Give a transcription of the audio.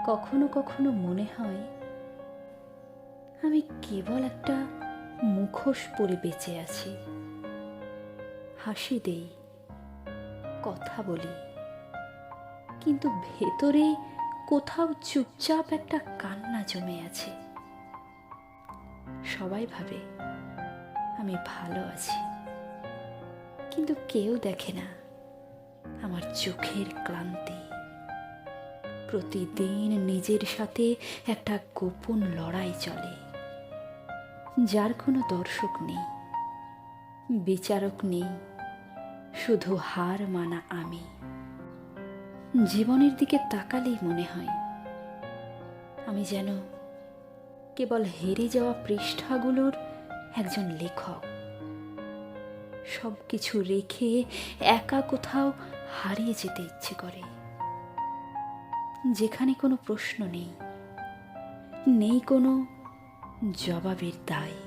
কখনো কখনো মনে হয় আমি কেবল একটা মুখোশ পরে বেঁচে আছি। হাসি দেই, কথা বলি, কিন্তু ভেতরে কোথাও চুপচাপ একটা কান্না জমে আছে। সবাই ভাবে আমি ভালো আছি, কিন্তু কেউ দেখে না আমার চোখের ক্লান্তি। প্রতিদিন নিজের সাথে একটা গোপন লড়াই চলে, যার কোনো দর্শক নেই, বিচারক নেই, শুধু হার মানা আমি। জীবনের দিকে তাকালেই মনে হয় আমি যেন কেবল হেরে যাওয়া পৃষ্ঠাগুলোর একজন লেখক। সব কিছু রেখে একা কোথাও হারিয়ে যেতে ইচ্ছে করে, যেখানে কোনো প্রশ্ন নেই, নেই কোনো জবাবের দায়।